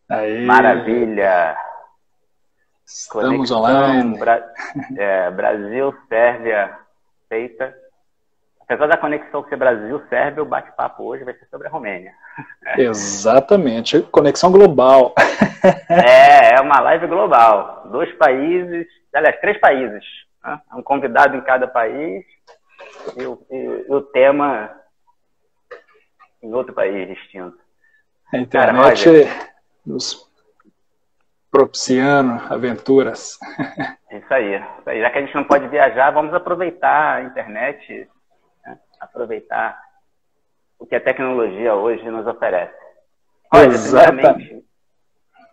Aí, Maravilha! estamos Conexão online. Brasil-Sérvia feita. Apesar da conexão ser Brasil-Sérvia, o bate-papo hoje vai ser sobre a Romênia. Exatamente, conexão global. É uma live global. 2 países, aliás, 3 países. Né? Um convidado em cada país e o tema em outro país distinto. A Cara, internet Roger, nos propiciando aventuras. isso aí. Isso aí. Já que a gente não pode viajar, vamos aproveitar a internet, né? Aproveitar o que a tecnologia hoje nos oferece. Roger, Exatamente. primeiramente,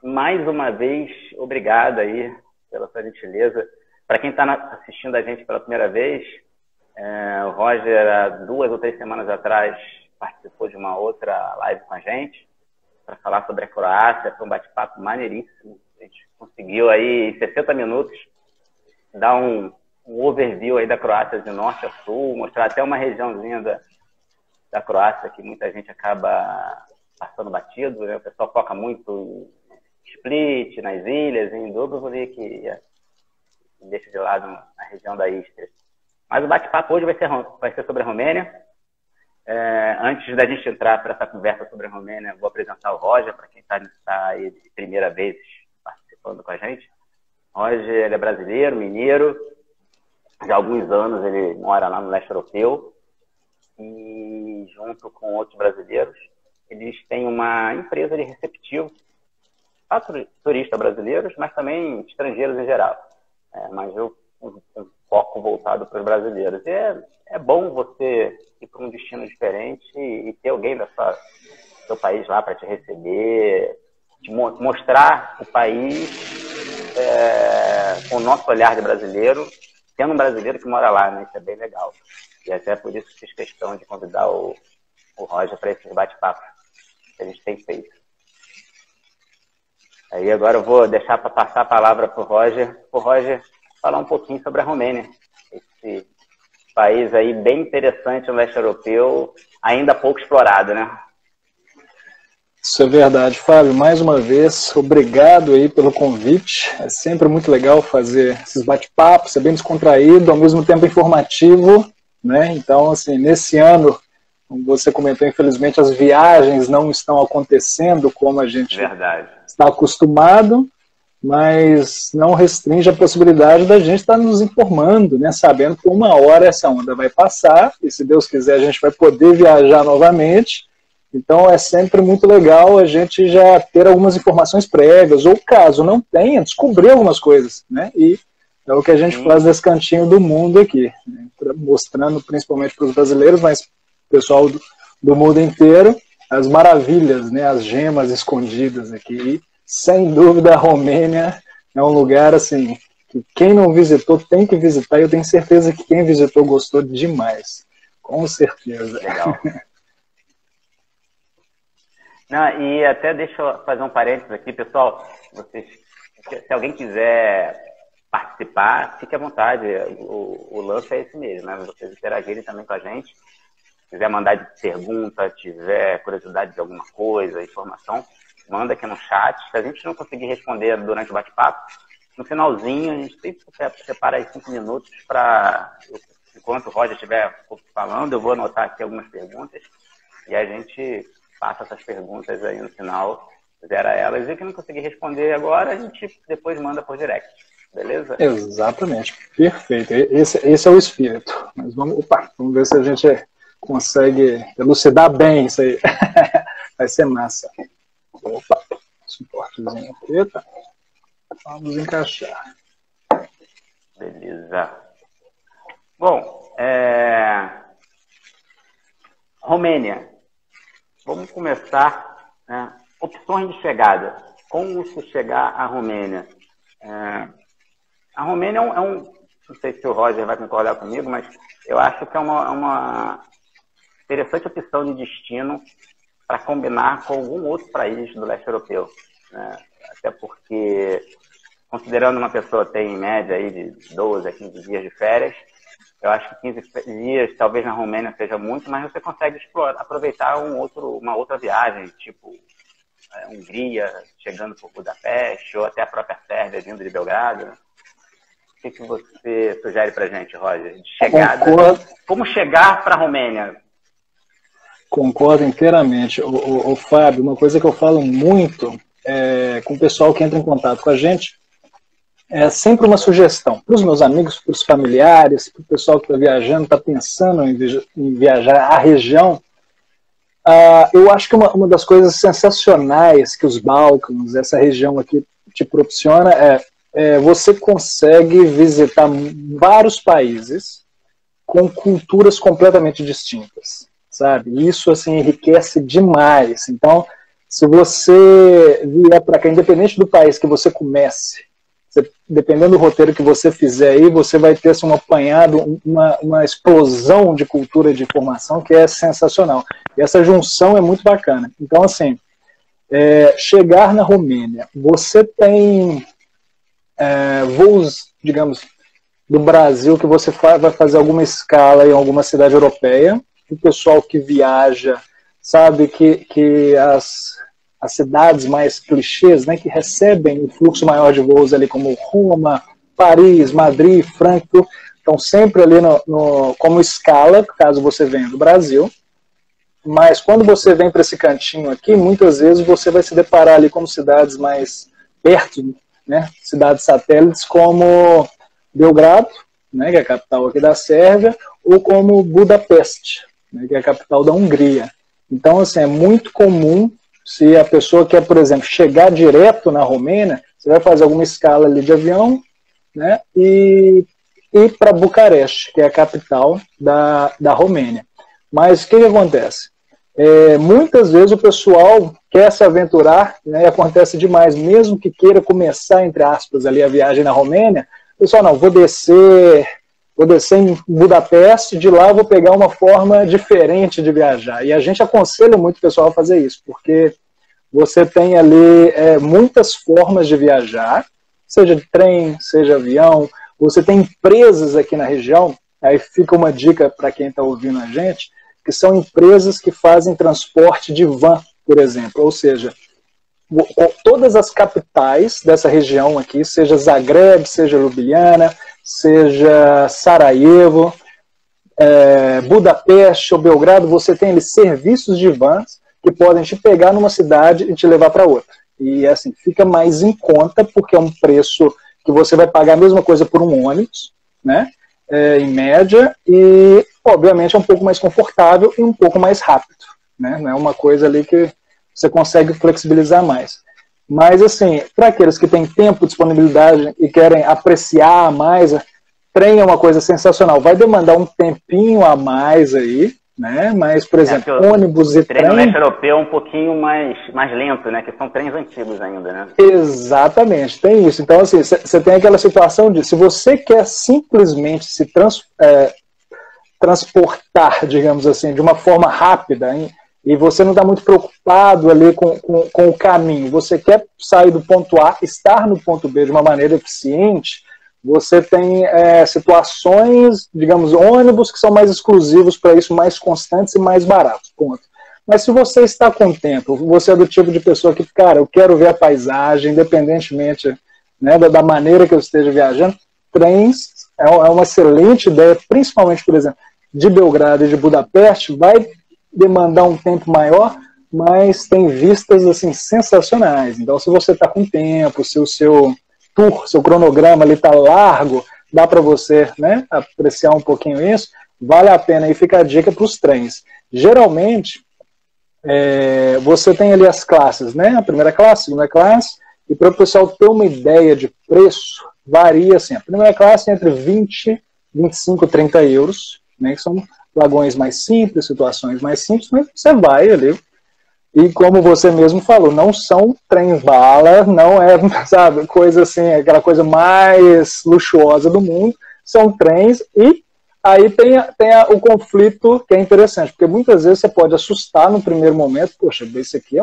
mais uma vez, obrigado aí pela sua gentileza. Para quem está assistindo a gente pela primeira vez, o Roger, há 2 ou 3 semanas atrás, participou de uma outra live com a gente para falar sobre a Croácia. Foi um bate-papo maneiríssimo. A gente conseguiu aí, em 60 minutos, dar um overview aí da Croácia de norte a sul, mostrar até uma regiãozinha da Croácia que muita gente acaba passando batido, né? O pessoal foca muito em Split, nas ilhas, em Dubrovnik, que deixa de lado a região da Istria. Mas o bate-papo hoje vai ser sobre a Romênia. Antes da gente entrar para essa conversa sobre a Romênia, vou apresentar o Roger, para quem está aí de primeira vez participando com a gente. Roger, ele é brasileiro, mineiro. Já há alguns anos ele mora lá no leste europeu. E junto com outros brasileiros, eles têm uma empresa de receptivo para turistas brasileiros, mas também estrangeiros em geral. Mas um foco voltado para os brasileiros. E é bom você ir para um destino diferente e ter alguém do seu país lá para te receber, te mostrar o país com o nosso olhar de brasileiro, tendo um brasileiro que mora lá, né? Isso é bem legal. E até por isso fiz questão de convidar o Roger para esses bate-papos que a gente tem feito. Aí agora eu vou deixar para passar a palavra para o Roger falar um pouquinho sobre a Romênia. Esse país aí bem interessante no leste europeu, ainda pouco explorado, né? Isso é verdade, Fábio. Mais uma vez, obrigado aí pelo convite. É sempre muito legal fazer esses bate-papos, é bem descontraído, ao mesmo tempo informativo, né? Então, assim, nesse ano, como você comentou, infelizmente as viagens não estão acontecendo como a gente está acostumado, mas não restringe a possibilidade da gente estar nos informando, né? Sabendo que uma hora essa onda vai passar e, se Deus quiser, a gente vai poder viajar novamente. Então é sempre muito legal a gente já ter algumas informações prévias, ou caso não tenha, descobrir algumas coisas, né? E é o que a gente faz nesse cantinho do mundo aqui, né? Mostrando principalmente para os brasileiros, mas pessoal do mundo inteiro, as maravilhas, né? As gemas escondidas aqui. E, sem dúvida, a Romênia é um lugar assim que quem não visitou tem que visitar, e eu tenho certeza que quem visitou gostou demais. Com certeza. Legal. Não, e até deixa eu fazer um parênteses aqui, pessoal. Se alguém quiser participar, fique à vontade. O lance é esse mesmo, né? Vocês interagirem também com a gente. Se quiser mandar de pergunta, tiver curiosidade de alguma coisa, informação, manda aqui no chat. Se a gente não conseguir responder durante o bate-papo, no finalzinho a gente sempre separa aí 5 minutos para, enquanto o Roger estiver falando, eu vou anotar aqui algumas perguntas e a gente passa essas perguntas aí no final, zera elas, e que não conseguir responder agora, a gente depois manda por direct, beleza? Exatamente, perfeito. Esse é o espírito. Mas vamos ver se a gente consegue elucidar bem isso aí. Vai ser massa. Opa, suportezinho aqui, tá? Vamos encaixar. Beleza. Bom, Romênia. Vamos começar, né? Opções de chegada. Como se chegar à Romênia? A Romênia não sei se o Roger vai concordar comigo, mas eu acho que é uma interessante opção de destino para combinar com algum outro país do leste europeu, né? Até porque, considerando uma pessoa tem em média aí de 12 a 15 dias de férias, eu acho que 15 dias, talvez na Romênia seja muito, mas você consegue aproveitar uma outra viagem, tipo Hungria, chegando por Budapeste, ou até a própria Sérvia vindo de Belgrado? O que você sugere para a gente, Roger? De chegada? Como chegar para a Romênia? Concordo inteiramente. O Fábio, uma coisa que eu falo muito com o pessoal que entra em contato com a gente, é sempre uma sugestão para os meus amigos, para os familiares, para o pessoal que está viajando, está pensando em viajar à região. Eu acho que uma das coisas sensacionais que os Balcãs, essa região aqui, te proporciona você consegue visitar vários países com culturas completamente distintas, sabe? E isso, assim, enriquece demais. Então, se você vier para cá, independente do país que você comece, dependendo do roteiro que você fizer aí, você vai ter assim, um apanhado, uma explosão de cultura e de informação que é sensacional. E essa junção é muito bacana. Então, assim, chegar na Romênia, você tem voos, digamos, do Brasil que você vai fazer alguma escala em alguma cidade europeia. O pessoal que viaja sabe que as cidades mais clichês, né, que recebem um fluxo maior de voos ali, como Roma, Paris, Madrid, Frankfurt, estão sempre ali como escala, caso você venha do Brasil. Mas quando você vem para esse cantinho aqui, muitas vezes você vai se deparar ali com cidades mais perto, né, cidades satélites como Belgrado, né, que é a capital aqui da Sérvia, ou como Budapeste, né, que é a capital da Hungria. Então, assim, é muito comum, se a pessoa quer, por exemplo, chegar direto na Romênia, você vai fazer alguma escala ali de avião, né, e ir para Bucareste, que é a capital da Romênia. Mas o que acontece? Muitas vezes o pessoal quer se aventurar, né, e acontece demais, mesmo que queira começar, entre aspas, ali a viagem na Romênia, o pessoal, não, vou descer em Budapeste, de lá vou pegar uma forma diferente de viajar. E a gente aconselha muito o pessoal a fazer isso, porque você tem ali muitas formas de viajar, seja de trem, seja avião, você tem empresas aqui na região, aí fica uma dica para quem está ouvindo a gente, que são empresas que fazem transporte de van, por exemplo, ou seja, todas as capitais dessa região aqui, seja Zagreb, seja Ljubljana, seja Sarajevo, Budapeste ou Belgrado, você tem ali serviços de vans que podem te pegar numa cidade e te levar para outra. E assim, fica mais em conta, porque é um preço que você vai pagar a mesma coisa por um ônibus, né? Em média, e obviamente é um pouco mais confortável e um pouco mais rápido, né? Não é uma coisa ali que você consegue flexibilizar mais. Mas assim, para aqueles que têm tempo, disponibilidade e querem apreciar mais, trem é uma coisa sensacional. Vai demandar um tempinho a mais aí, né? Mas, por exemplo, ônibus e trem... O leste europeu é um pouquinho mais lento, né? Que são trens antigos ainda, né? Exatamente, tem isso. Então, assim, você tem aquela situação de, se você quer simplesmente se transportar, digamos assim, de uma forma rápida, hein, e você não está muito preocupado ali com o caminho, você quer sair do ponto A, estar no ponto B de uma maneira eficiente, você tem situações, digamos, ônibus que são mais exclusivos para isso, mais constantes e mais baratos, ponto. Mas se você está com tempo, você é do tipo de pessoa que, cara, eu quero ver a paisagem, independentemente, né, da maneira que eu esteja viajando, trens é uma excelente ideia, principalmente, por exemplo, de Belgrado e de Budapeste, vai demandar um tempo maior, mas tem vistas assim sensacionais. Então, se você está com tempo, se o seu tour, seu cronograma ali está largo, dá para você, né, apreciar um pouquinho isso, vale a pena. E fica a dica para os trens. Geralmente, você tem ali as classes, né, a primeira classe, a segunda classe, e para o pessoal ter uma ideia de preço, varia assim, a primeira classe entre 20, 25, 30 euros, né, que são vagões mais simples, situações mais simples, mas você vai ali. E como você mesmo falou, não são trem-bala, não é, sabe, coisa assim, aquela coisa mais luxuosa do mundo, são trens, e aí tem o conflito que é interessante, porque muitas vezes você pode assustar no primeiro momento, poxa, esse aqui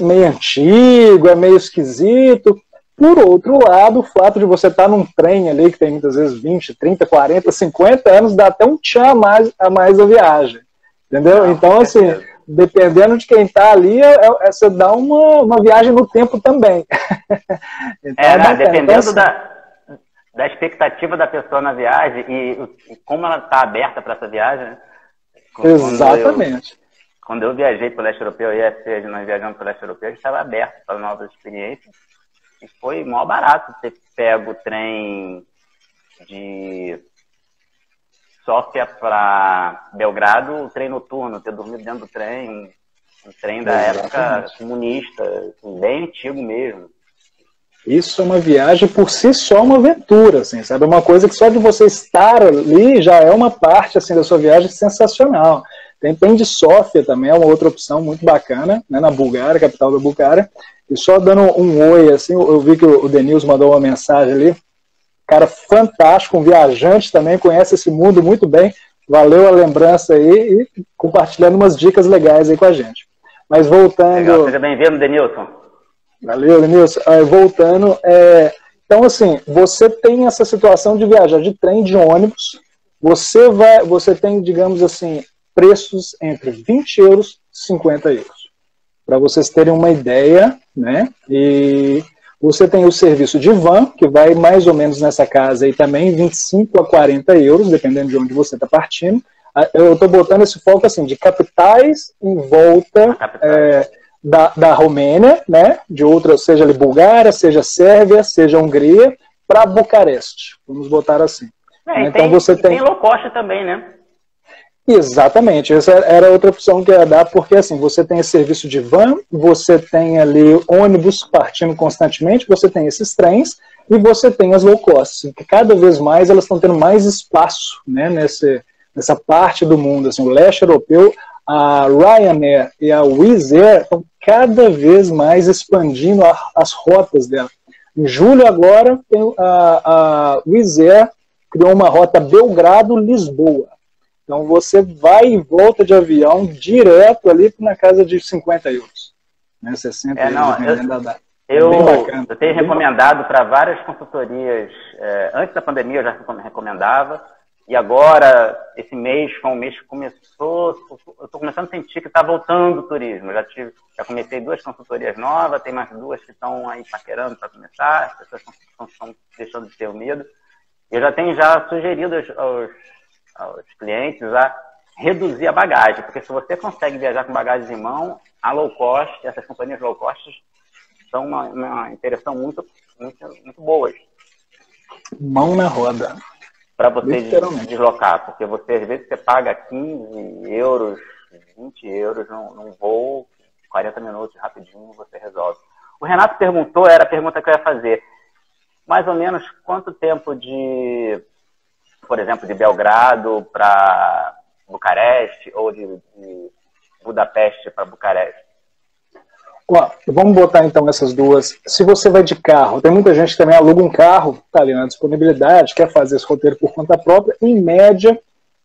meio antigo, é meio esquisito. Por outro lado, o fato de você estar num trem ali, que tem muitas vezes 20, 30, 40, 50 anos, dá até um tchan a mais a viagem. Entendeu? Então, assim, dependendo de quem está ali, você dá uma viagem no tempo também. Então, dependendo da expectativa da pessoa na viagem e como ela está aberta para essa viagem. Né? Exatamente. Quando eu viajei para o leste europeu, nós viajamos para o leste europeu, a gente estava aberto para novas experiências. E foi mó barato ter pego o trem de Sófia para Belgrado, o trem noturno, ter dormido dentro do trem, um trem da época comunista, bem antigo mesmo. Isso é uma viagem por si só, uma aventura, assim, sabe? Uma coisa que só de você estar ali já é uma parte assim, da sua viagem sensacional. Tem de Sófia também, é uma outra opção muito bacana, né, na Bulgária, capital da Bulgária. E só dando um oi, assim, eu vi que o Denilson mandou uma mensagem ali. Cara fantástico, um viajante também, conhece esse mundo muito bem. Valeu a lembrança aí e compartilhando umas dicas legais aí com a gente. Mas voltando... Legal, seja bem-vindo, Denilson. Valeu, Denilson. Voltando, então assim, você tem essa situação de viajar de trem, de ônibus, você tem, digamos assim, preços entre 20 euros e 50 euros. Para vocês terem uma ideia, né? E você tem o serviço de van, que vai mais ou menos nessa casa aí também, 25 a 40 euros, dependendo de onde você está partindo. Eu estou botando esse foco assim, de capitais em volta da Romênia, né? De outras, seja ali Bulgária, seja Sérvia, seja Hungria, para Bucareste. Vamos botar assim. Então você tem low cost também, né? Exatamente, essa era outra opção que ia dar, porque assim, você tem esse serviço de van, você tem ali ônibus partindo constantemente, você tem esses trens e você tem as low cost, que cada vez mais elas estão tendo mais espaço, né, nessa parte do mundo, assim, o leste europeu, a Ryanair e a Wizz Air estão cada vez mais expandindo as rotas dela. Em julho agora, a Wizz Air criou uma rota Belgrado-Lisboa. Então você vai e volta de avião direto ali na casa de 50 euros. Né? 60 euros. Eu tenho recomendado para várias consultorias. Antes da pandemia eu já recomendava. E agora, esse mês foi um mês que começou. Eu estou começando a sentir que está voltando o turismo. Já comecei 2 consultorias novas, tem mais 2 que estão aí paquerando para começar. As pessoas estão deixando de ter o medo. Eu já tenho sugerido aos clientes a reduzir a bagagem, porque se você consegue viajar com bagagem em mão, a low cost, essas companhias low cost são uma interação muito, muito, muito boas. Mão na roda. Para você deslocar, porque você às vezes você paga 15 euros, 20 euros num voo, 40 minutos, rapidinho, você resolve. O Renato perguntou, era a pergunta que eu ia fazer, mais ou menos quanto tempo por exemplo, de Belgrado para Bucareste ou de Budapeste para Bucareste? Vamos botar então essas duas. Se você vai de carro, tem muita gente que também aluga um carro, está ali na disponibilidade, quer fazer esse roteiro por conta própria, em média,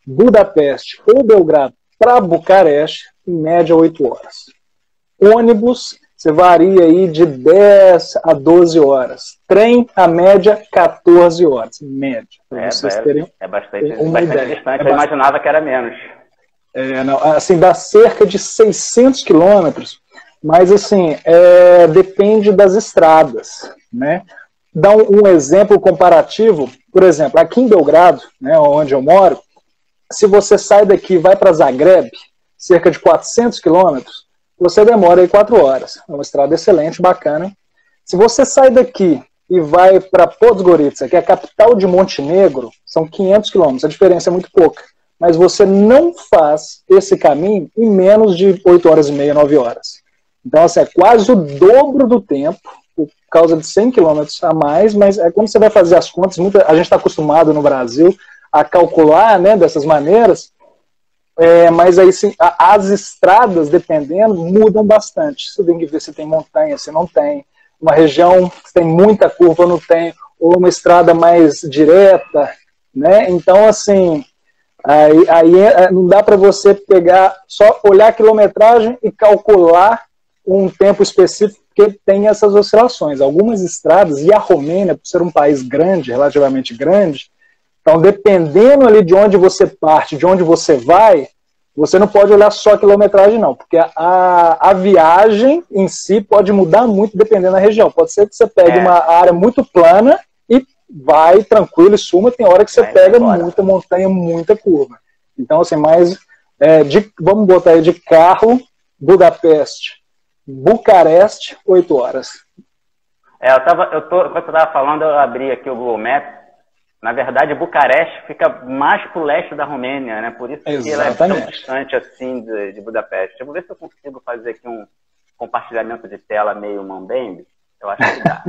Budapeste ou Belgrado para Bucareste, em média 8 horas. Ônibus, você varia aí de 10 a 12 horas. Trem, a média, 14 horas. Média. É bastante distante. Eu imaginava que era menos. Assim, dá cerca de 600 quilômetros, mas assim, depende das estradas. Né? Dá um exemplo comparativo. Por exemplo, aqui em Belgrado, né, onde eu moro, se você sai daqui e vai para Zagreb, cerca de 400 quilômetros, você demora aí 4 horas. É uma estrada excelente, bacana. Se você sai daqui e vai para Podgorica, que é a capital de Montenegro, são 500 quilômetros. A diferença é muito pouca. Mas você não faz esse caminho em menos de 8 horas e meia, 9 horas. Então, assim, é quase o dobro do tempo, por causa de 100 quilômetros a mais, mas quando você vai fazer as contas, a gente está acostumado no Brasil a calcular, né, dessas maneiras, mas aí sim, as estradas, dependendo, mudam bastante. Você tem que ver se tem montanha, se não tem. Uma região que tem muita curva, não tem. Ou uma estrada mais direta, né? Então, assim, aí não dá para você pegar, só olhar a quilometragem e calcular um tempo específico, porque tem essas oscilações. Algumas estradas, e a Romênia, por ser um país grande, relativamente grande, então, dependendo ali de onde você parte, de onde você vai, você não pode olhar só a quilometragem, não, porque a viagem em si pode mudar muito dependendo da região. Pode ser que você pegue uma área muito plana e vai tranquilo e suma, tem hora que você pega muita montanha, muita curva. Então, assim, vamos botar aí de carro, Budapeste, Bucareste, 8 horas. Enquanto eu estava falando, eu abri aqui o Google Maps. Na verdade, Bucareste fica mais para o leste da Romênia, né? Por isso que ela é tão distante assim de Budapeste. Eu vou ver se eu consigo fazer aqui um compartilhamento de tela meio mambembe. Eu acho que dá.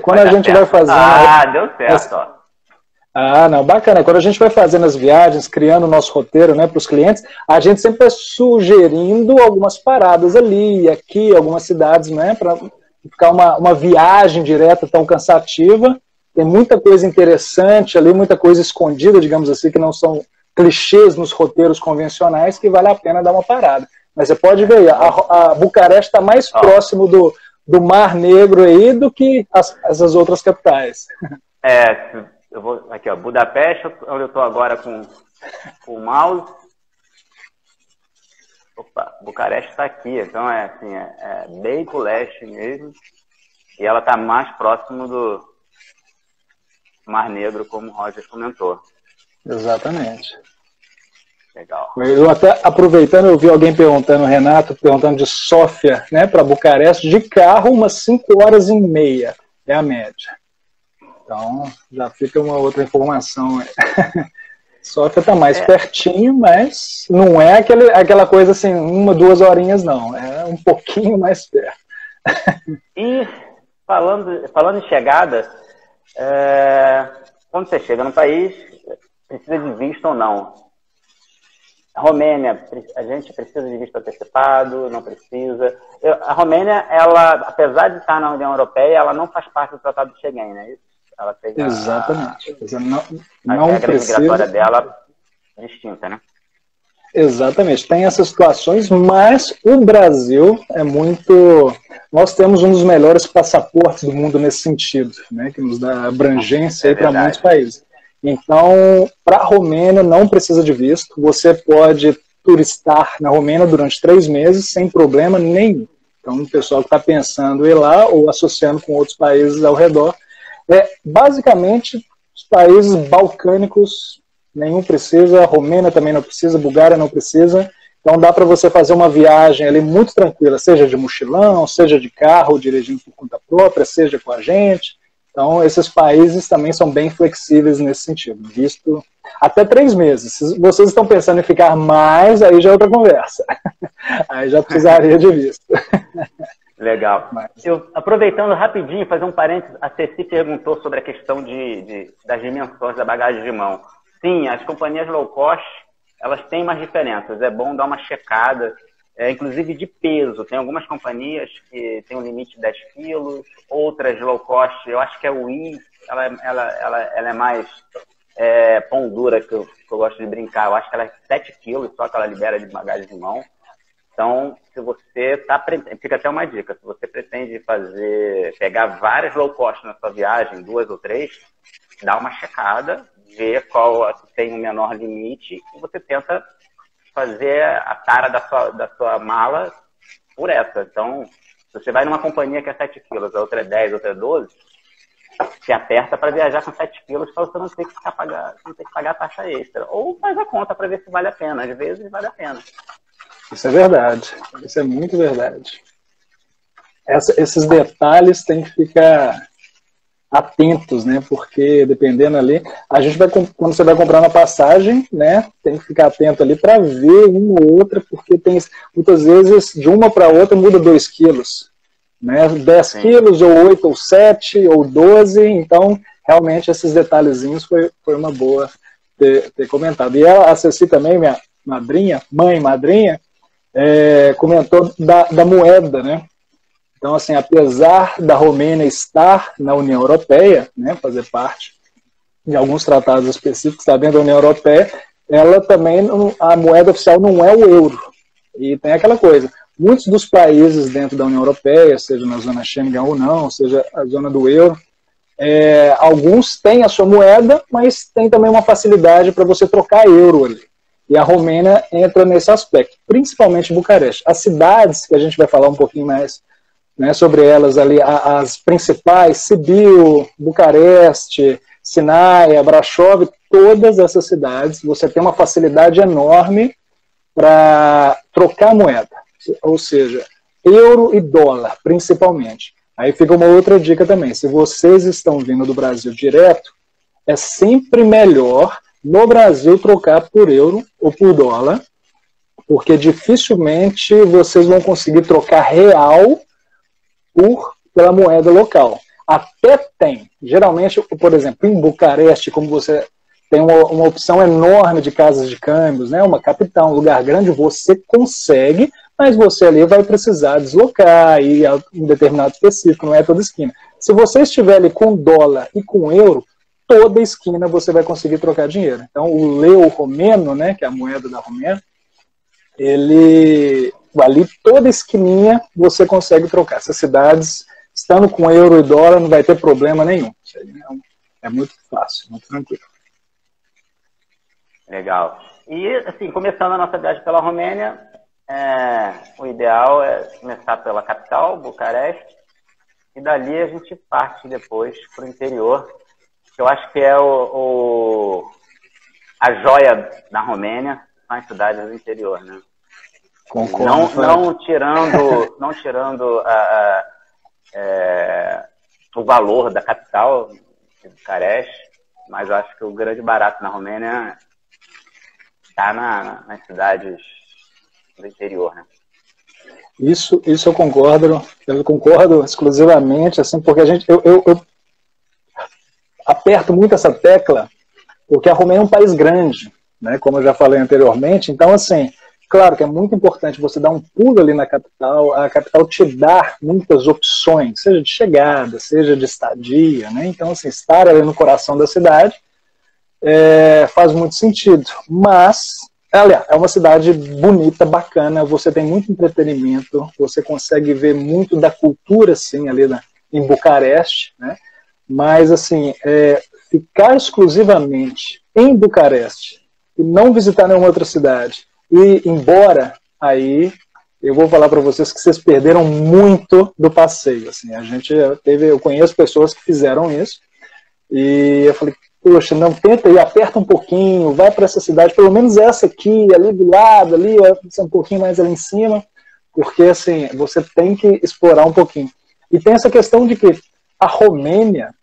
Quando a gente vai fazendo... deu certo, ó. Não, bacana. Quando a gente vai fazendo as viagens, criando o nosso roteiro, né, para os clientes, a gente sempre vai sugerindo algumas paradas ali, aqui, algumas cidades, né, para ficar uma viagem direta tão cansativa. Tem muita coisa interessante ali, muita coisa escondida, digamos assim, que não são clichês nos roteiros convencionais, que vale a pena dar uma parada. Mas você pode ver, a Bucareste está mais próximo do Mar Negro aí do que essas outras capitais. Eu vou aqui, ó, Budapeste, onde eu estou agora com o mouse. Opa, Bucareste está aqui, então é bem pro leste mesmo. E ela está mais próximo do Mar Negro, como o Roger comentou. Exatamente. Legal. Eu até, aproveitando, eu vi alguém perguntando, Renato, perguntando de Sófia, né, para Bucareste, de carro, umas 5h30 é a média. Então, já fica uma outra informação. Sófia está mais pertinho, mas não é aquela coisa assim, 1, 2 horinhas, não. É um pouquinho mais perto. E, falando em chegada, quando você chega no país, precisa de visto ou não? A Romênia, a gente precisa de visto antecipado, não precisa. A Romênia, ela, apesar de estar na União Europeia, ela não faz parte do Tratado de Schengen, né? Ela tem exatamente. A regra migratória dela distinta, né? Exatamente. Tem essas situações, mas o Brasil é muito... Nós temos um dos melhores passaportes do mundo nesse sentido, né? Que nos dá abrangência para muitos países. Então, para a Romênia não precisa de visto. Você pode turistar na Romênia durante 3 meses sem problema nenhum. Então, o pessoal que está pensando em ir lá ou associando com outros países ao redor, basicamente, os países balcânicos, nenhum precisa, a Romênia também não precisa, a Bulgária não precisa. Então, dá para você fazer uma viagem ali muito tranquila, seja de mochilão, seja de carro, dirigindo por conta própria, seja com a gente. Então, esses países também são bem flexíveis nesse sentido, visto até 3 meses. Se vocês estão pensando em ficar mais, aí já é outra conversa. Aí já precisaria de visto. Legal. Aproveitando rapidinho, fazer um parênteses, a Ceci perguntou sobre a questão das dimensões da bagagem de mão. Sim, as companhias low cost, elas têm umas diferenças. É bom dar uma checada, inclusive de peso. Tem algumas companhias que tem um limite de 10 quilos, outras low cost, eu acho que a Wizz, ela é mais pão dura, que eu gosto de brincar. Eu acho que ela é 7 quilos só que ela libera de bagagem de mão. Então, se você fica até uma dica, se você pretende pegar várias low cost na sua viagem, 2 ou 3, dá uma checada, vê qual tem o menor limite e você tenta fazer a tara da sua mala por essa. Então, se você vai numa companhia que é 7 quilos, a outra é 10, a outra é 12, se aperta para viajar com 7 quilos para você não ter que pagar taxa extra. Ou faz a conta para ver se vale a pena. Às vezes vale a pena. Isso é verdade. Isso é muito verdade. Esses detalhes têm que ficar atentos, né? Porque dependendo ali, quando você vai comprar uma passagem, né? Tem que ficar atento ali para ver uma ou outra, porque tem muitas vezes de uma para outra muda 2 quilos, né? 10 quilos, ou 8, ou 7, ou 12. Então, realmente, esses detalhezinhos foi uma boa ter comentado. E a Ceci também, minha madrinha, comentou da moeda, né? Então, assim, apesar da Romênia estar na União Europeia, né, fazer parte de alguns tratados específicos, está dentro da União Europeia, ela também, a moeda oficial não é o euro. E tem aquela coisa, muitos dos países dentro da União Europeia, seja na zona Schengen ou não, seja a zona do euro, alguns têm a sua moeda, mas tem também uma facilidade para você trocar euro ali. E a Romênia entra nesse aspecto, principalmente Bucareste. As cidades, que a gente vai falar um pouquinho mais, né, sobre elas ali, as principais, Sibiu, Bucareste, Sinaia, Brașov, todas essas cidades, você tem uma facilidade enorme para trocar moeda, ou seja, euro e dólar, principalmente. Aí fica uma outra dica também, se vocês estão vindo do Brasil direto, é sempre melhor no Brasil trocar por euro ou por dólar, porque dificilmente vocês vão conseguir trocar real pela moeda local. Até tem, geralmente, por exemplo, em Bucareste, como você tem uma opção enorme de casas de câmbios, né, uma capital, um lugar grande, você consegue, mas você ali vai precisar deslocar, ir a um determinado específico, não é toda esquina. Se você estiver ali com dólar e com euro, toda esquina você vai conseguir trocar dinheiro. Então, o leu romeno, né, que é a moeda da Romênia, ele, ali toda esquininha você consegue trocar. Essas cidades, estando com euro e dólar, não vai ter problema nenhum. É muito fácil, muito tranquilo. Legal. E, assim, começando a nossa viagem pela Romênia, o ideal é começar pela capital, Bucareste, e dali a gente parte depois para o interior, que eu acho que é a joia da Romênia, são as cidades do interior, né? Concordo. Não tirando o valor da capital, de Bucareste, mas eu acho que o grande barato na Romênia está nas cidades do interior, né? Isso eu concordo exclusivamente, assim, porque eu aperto muito essa tecla, porque a Romênia é um país grande, né, como eu já falei anteriormente, então, assim, claro que é muito importante você dar um pulo ali na capital, a capital te dá muitas opções, seja de chegada, seja de estadia, né, então, assim, estar ali no coração da cidade faz muito sentido, mas, aliás, é uma cidade bonita, bacana, você tem muito entretenimento, você consegue ver muito da cultura, assim, ali em Bucareste, né, mas, assim, ficar exclusivamente em Bucareste e não visitar nenhuma outra cidade e ir embora, aí eu vou falar para vocês que vocês perderam muito do passeio. Assim, eu conheço pessoas que fizeram isso e eu falei, poxa, não, tenta ir, aperta um pouquinho, vai para essa cidade, pelo menos essa aqui, ali do lado, ali, um pouquinho mais ali em cima, porque, assim, você tem que explorar um pouquinho. E tem essa questão de que a Romênia,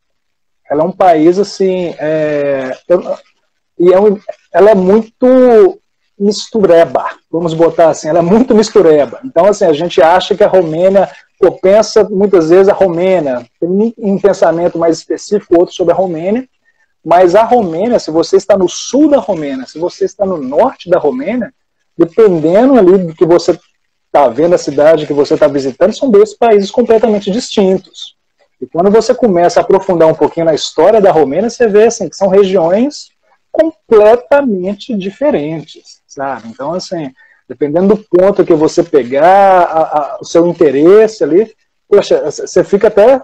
ela é um país, assim, ela é muito mistureba, vamos botar assim, ela é muito mistureba. Então, assim, a gente acha que a Romênia, pensa muitas vezes a Romênia, tem um pensamento mais específico, outro sobre a Romênia, mas a Romênia, se você está no sul da Romênia, se você está no norte da Romênia, dependendo ali do que você está vendo, a cidade que você está visitando, são dois países completamente distintos. E quando você começa a aprofundar um pouquinho na história da Romênia, você vê assim, que são regiões completamente diferentes, sabe? Então, assim, dependendo do ponto que você pegar, o seu interesse ali, poxa, você fica até...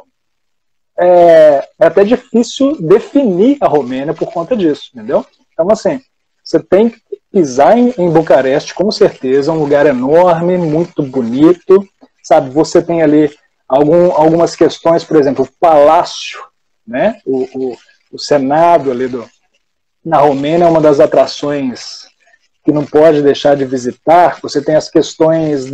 É até difícil definir a Romênia por conta disso, entendeu? Então, assim, você tem que pisar em Bucareste, com certeza, um lugar enorme, muito bonito, sabe? Você tem ali algumas questões, por exemplo, o palácio, né? O Senado ali na Romênia é uma das atrações que não pode deixar de visitar. Você tem as questões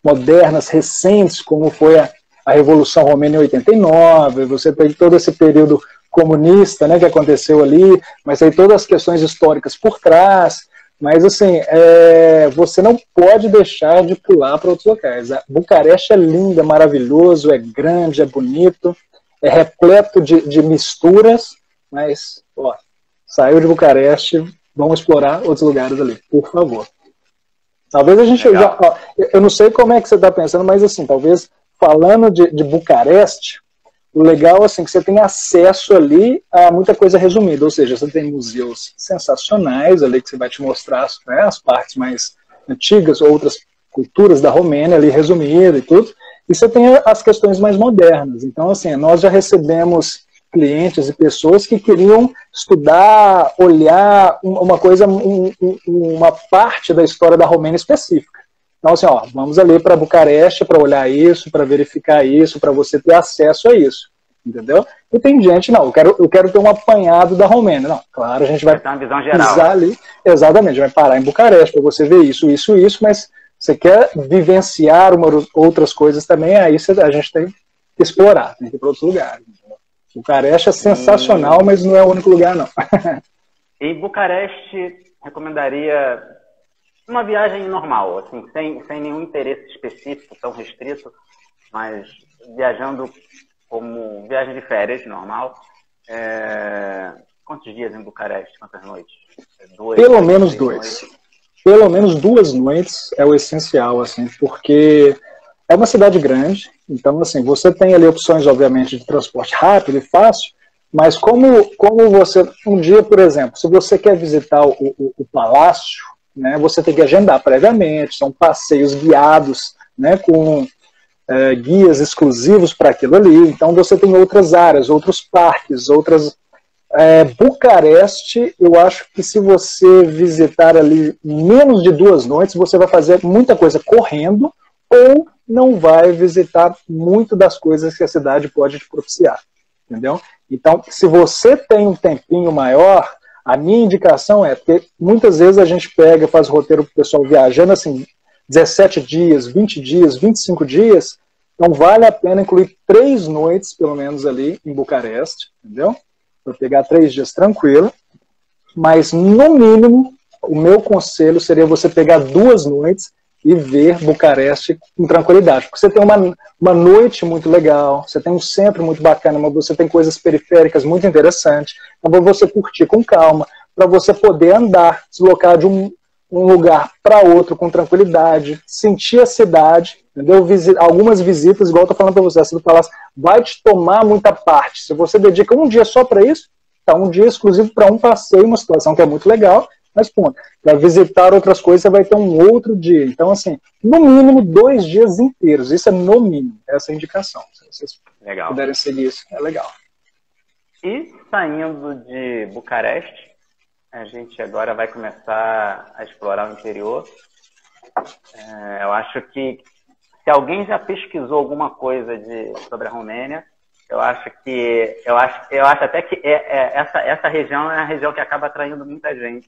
modernas, recentes, como foi a Revolução Romena em 89, você tem todo esse período comunista, né, que aconteceu ali, mas tem todas as questões históricas por trás, mas assim, você não pode deixar de pular para outros locais. A Bucareste é linda, é maravilhoso, é grande, é bonito, é repleto de misturas, mas, saiu de Bucareste, vamos explorar outros lugares ali, por favor. Talvez a gente eu não sei como é que você está pensando, mas assim, talvez falando de Bucareste, o legal assim, que você tem acesso ali a muita coisa resumida, ou seja, você tem museus sensacionais ali que você vai te mostrar, né, as partes mais antigas, outras culturas da Romênia ali resumida e tudo, e você tem as questões mais modernas. Então, assim, nós já recebemos clientes e pessoas que queriam estudar, olhar uma coisa, uma parte da história da Romênia específica. Então, assim, ó, vamos ali para Bucareste para olhar isso, para verificar isso, para você ter acesso a isso, entendeu? E tem gente, não, eu quero ter um apanhado da Romênia. Não, claro, a gente vai ter uma visão geral. Pisar ali, exatamente, vai parar em Bucareste para você ver isso, mas você quer vivenciar outras coisas também, aí a gente tem que explorar, tem que ir para outros lugares. Bucareste é sensacional, mas não é o único lugar, não. E Bucareste recomendaria uma viagem normal, assim, sem nenhum interesse específico, tão restrito, mas viajando como viagem de férias, normal. Quantos dias em Bucareste? Quantas noites? Pelo menos 2. Pelo menos 2 noites é o essencial, assim, porque é uma cidade grande, então, assim, você tem ali opções, obviamente, de transporte rápido e fácil, mas como você, um dia, por exemplo, se você quer visitar o palácio, né, você tem que agendar previamente, são passeios guiados, né, com guias exclusivos para aquilo ali, então você tem outras áreas, outros parques, outras... Bucareste, eu acho que se você visitar ali menos de 2 noites, você vai fazer muita coisa correndo ou não vai visitar muito das coisas que a cidade pode te propiciar, entendeu? Então, se você tem um tempinho maior, a minha indicação é, porque muitas vezes a gente faz roteiro para o pessoal viajando assim, 17 dias, 20 dias, 25 dias, então vale a pena incluir 3 noites, pelo menos, ali em Bucareste, entendeu? Para pegar 3 dias tranquilo, mas no mínimo, o meu conselho seria você pegar 2 noites e ver Bucareste com tranquilidade, porque você tem uma noite muito legal, você tem um centro muito bacana, mas você tem coisas periféricas muito interessantes, então para você curtir com calma, para você poder andar, deslocar de um lugar para outro com tranquilidade, sentir a cidade, entendeu? Algumas visitas, igual eu estou falando para você, essa do Palácio vai te tomar muita parte. Se você dedica um dia só para isso, tá um dia exclusivo para um passeio, uma situação que é muito legal, mas ponto. Para visitar outras coisas, você vai ter um outro dia. Então, assim, no mínimo 2 dias inteiros. Isso é no mínimo, essa é a indicação. Se vocês puderem seguir isso, é legal. E saindo de Bucareste, a gente agora vai começar a explorar o interior. Eu acho que se alguém já pesquisou alguma coisa sobre a Romênia, eu acho até que essa região é a região que acaba atraindo muita gente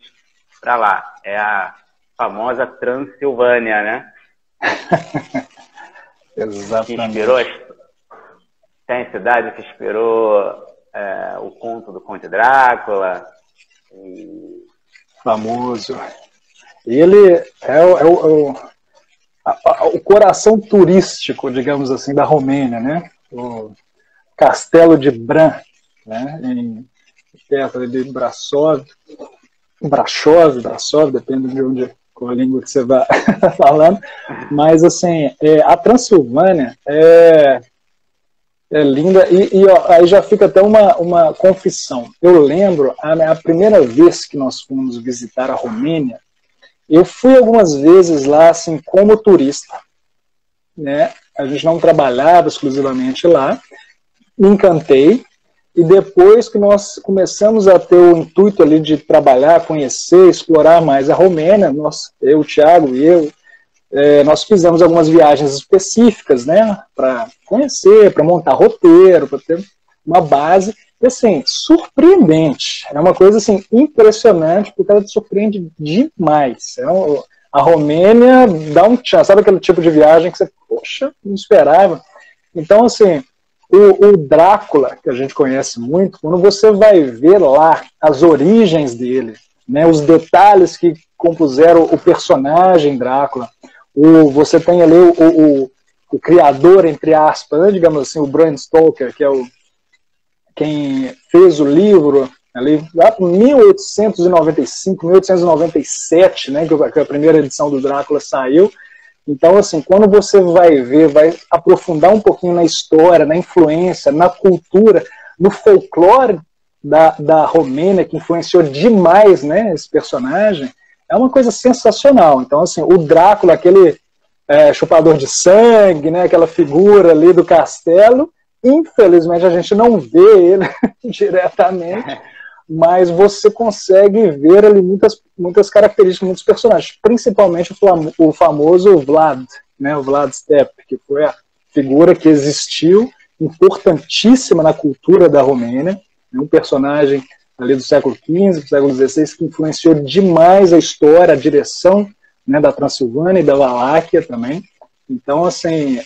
para lá. É a famosa Transilvânia, né? Exatamente. Tem cidade que inspirou o conto do Conde Drácula. Famoso. Ele é o coração turístico, digamos assim, da Romênia, né? O Castelo de Bran, né? Perto de Brasov, depende de onde, qual a língua que você vai falando, mas assim, a Transilvânia é linda, ó, aí já fica até uma confissão. Eu lembro, a primeira vez que nós fomos visitar a Romênia, eu fui algumas vezes lá, assim, como turista, né? A gente não trabalhava exclusivamente lá, me encantei, e depois que nós começamos a ter o intuito ali de trabalhar, conhecer, explorar mais a Romênia, eu, o Thiago e eu, nós fizemos algumas viagens específicas, né, para conhecer, para montar roteiro, para ter uma base, e assim, surpreendente, é uma coisa assim, impressionante, porque ela te surpreende demais. A Romênia dá um chance, sabe aquele tipo de viagem que você, poxa, não esperava. Então, assim, o Drácula, que a gente conhece muito, quando você vai ver lá as origens dele, né, os detalhes que compuseram o personagem Drácula, você tem ali o criador, entre aspas, né, digamos assim, o Bram Stoker, que é quem fez o livro ali lá por 1895, 1897, né, que a primeira edição do Drácula saiu. Então, assim, quando você vai ver, vai aprofundar um pouquinho na história, na influência, na cultura, no folclore da Romênia, que influenciou demais, né, esse personagem, é uma coisa sensacional. Então, assim, o Drácula, aquele chupador de sangue, né, aquela figura ali do castelo, infelizmente a gente não vê ele diretamente, mas você consegue ver ali muitas características, muitos personagens, principalmente o famoso Vlad, né, o Vlad Tepes, que foi a figura que existiu, importantíssima na cultura da Romênia, um personagem ali do século XV, do século XVI, que influenciou demais a história, a direção, né, da Transilvânia e da Valáquia também. Então, assim,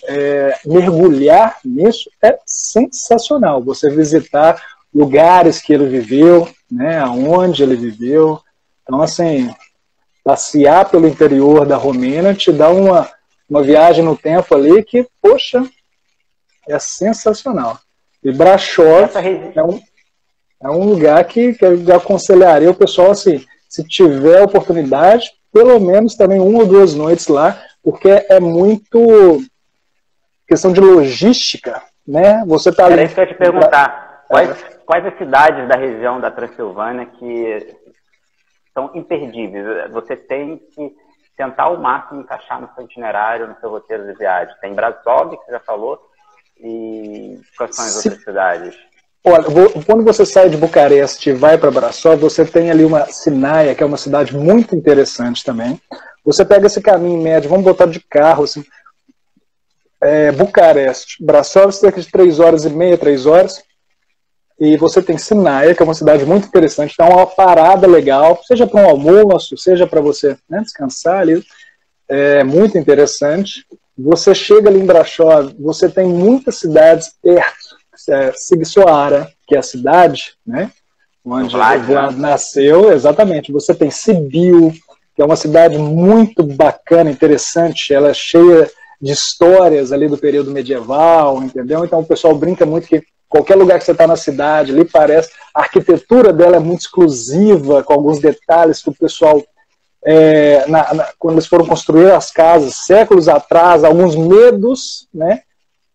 mergulhar nisso é sensacional. Você visitar lugares que ele viveu, né, aonde ele viveu. Então, assim, passear pelo interior da Romênia te dá uma viagem no tempo ali que, poxa, é sensacional. E Brașov é um lugar que eu aconselharia o pessoal, assim, se tiver oportunidade, pelo menos também 1 ou 2 noites lá, porque é muito questão de logística, né? Você tá ali... Era isso que eu ia te perguntar. Quais as cidades da região da Transilvânia que são imperdíveis? Você tem que tentar ao máximo encaixar no seu itinerário, no seu roteiro de viagem. Tem Brasov, que você já falou, e quais são as outras cidades? Olha, quando você sai de Bucareste e vai para Brasov, você tem ali uma Sinaia, que é uma cidade muito interessante também. Você pega esse caminho médio, vamos botar de carro, assim, Bucareste, Brasov, cerca de 3 horas e meia, 3 horas. E você tem Sinaia, que é uma cidade muito interessante, então é uma parada legal, seja para um almoço, seja para você, né, descansar ali. É muito interessante. Você chega ali em Brasov, você tem muitas cidades perto. Sighisoara, que é a cidade, né, onde o Vlad nasceu, exatamente. Você tem Sibiu, que é uma cidade muito bacana, interessante, ela é cheia de histórias ali do período medieval, entendeu? Então o pessoal brinca muito que qualquer lugar que você está na cidade, ali parece, a arquitetura dela é muito exclusiva, com alguns detalhes que o pessoal, quando eles foram construir as casas, séculos atrás, alguns medos, né,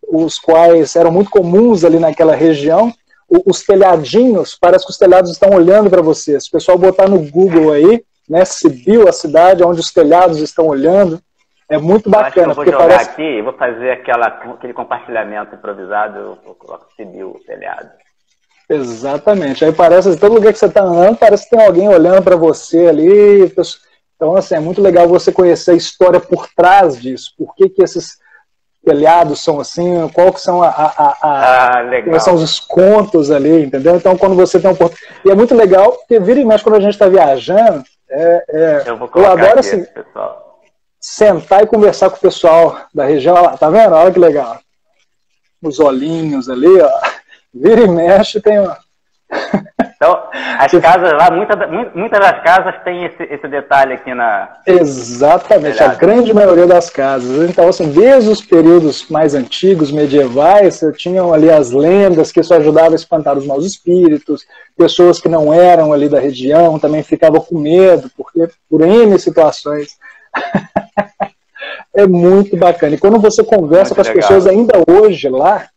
os quais eram muito comuns ali naquela região, os telhadinhos, parece que os telhados estão olhando para você. Se o pessoal botar no Google aí, né, Sibiu, a cidade onde os telhados estão olhando, é muito bacana. Eu vou jogar aqui, vou fazer aquele compartilhamento improvisado, eu coloco Sibiu, o telhado. Exatamente, aí parece, todo lugar que você está andando, parece que tem alguém olhando para você ali. Então, assim, é muito legal você conhecer a história por trás disso, por que esses telhados são assim, quais são quais são os contos ali, entendeu? Então, quando você tem um porto... E é muito legal, porque vira e mexe quando a gente está viajando, eu adoro, assim, pessoal, sentar e conversar com o pessoal da região, lá, tá vendo? Olha que legal. Os olhinhos ali, ó, vira e mexe, tem uma... Então, as casas lá, muitas das casas têm esse detalhe aqui na... Exatamente, a grande maioria das casas. Então, assim, desde os períodos mais antigos, medievais, tinham ali as lendas que isso ajudava a espantar os maus espíritos, pessoas que não eram ali da região também ficavam com medo, porque por N situações. É muito bacana. E quando você conversa com as pessoas ainda hoje lá,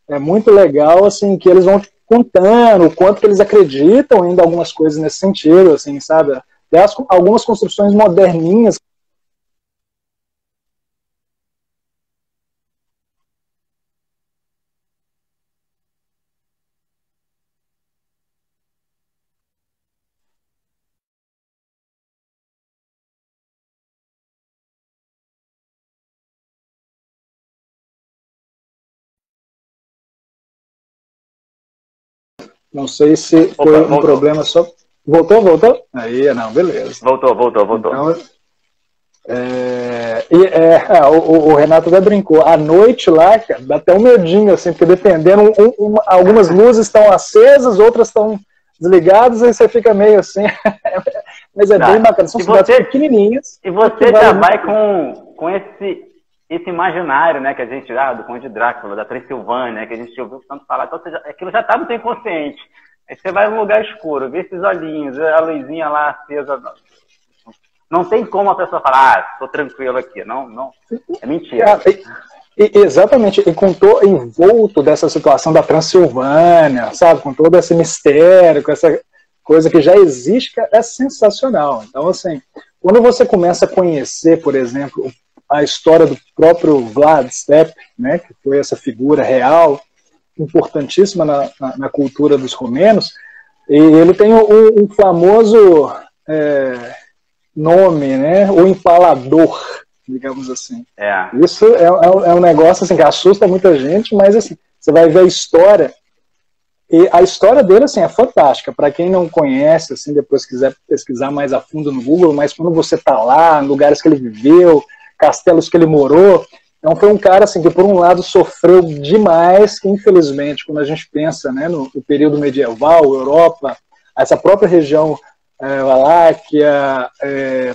é muito legal, assim, que eles vão contando o quanto que eles acreditam ainda algumas coisas nesse sentido, assim, sabe? Até algumas construções moderninhas. Não sei se foi um problema só. Voltou? Aí, não, beleza. Voltou. Então, o Renato até brincou. À noite lá, cara, dá até um medinho, assim, porque dependendo, algumas luzes estão acesas, outras estão desligadas, aí você fica meio assim. Mas é bem bacana. São cidades pequenininhas. E você já vai com esse imaginário, né, que a gente, do Conde Drácula, da Transilvânia, que a gente ouviu tanto falar, então aquilo já está no seu inconsciente. Aí você vai num lugar escuro, vê esses olhinhos, a luzinha lá acesa. Não tem como a pessoa falar, estou tranquilo aqui. Não, é mentira. Exatamente, e envolto dessa situação da Transilvânia, sabe, com todo esse mistério, com essa coisa que já existe, que é sensacional. Então, assim, quando você começa a conhecer, por exemplo, a história do próprio Vlad Tepes, né, que foi essa figura real, importantíssima na cultura dos romenos, e ele tem um famoso nome, né? O empalador, digamos assim. Isso é um negócio assim, que assusta muita gente, mas assim, você vai ver a história, e a história dele assim, é fantástica. Para quem não conhece, assim, depois quiser pesquisar mais a fundo no Google, mas quando você está lá, em lugares que ele viveu, castelos que ele morou, então foi um cara assim, que por um lado sofreu demais, que infelizmente, quando a gente pensa, né, no período medieval, Europa, essa própria região, Valáquia,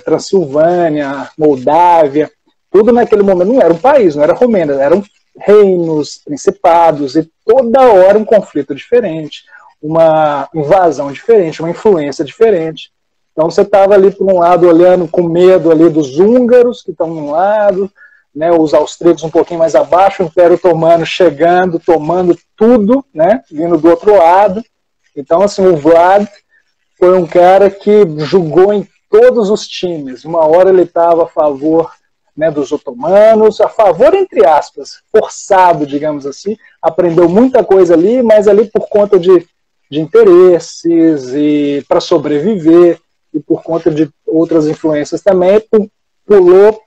Transilvânia, Moldávia, tudo naquele momento não era um país, não era Romênia, eram reinos, principados, e toda hora um conflito diferente, uma invasão diferente, uma influência diferente. Então você estava ali por um lado olhando com medo ali dos húngaros, que estão de um lado, né, os austríacos um pouquinho mais abaixo, o Império Otomano chegando, tomando tudo, né, vindo do outro lado. Então assim, o Vlad foi um cara que jogou em todos os times. Uma hora ele estava a favor, né, dos otomanos, a favor entre aspas, forçado, digamos assim, aprendeu muita coisa ali, mas ali por conta de interesses e para sobreviver, e por conta de outras influências também, pulou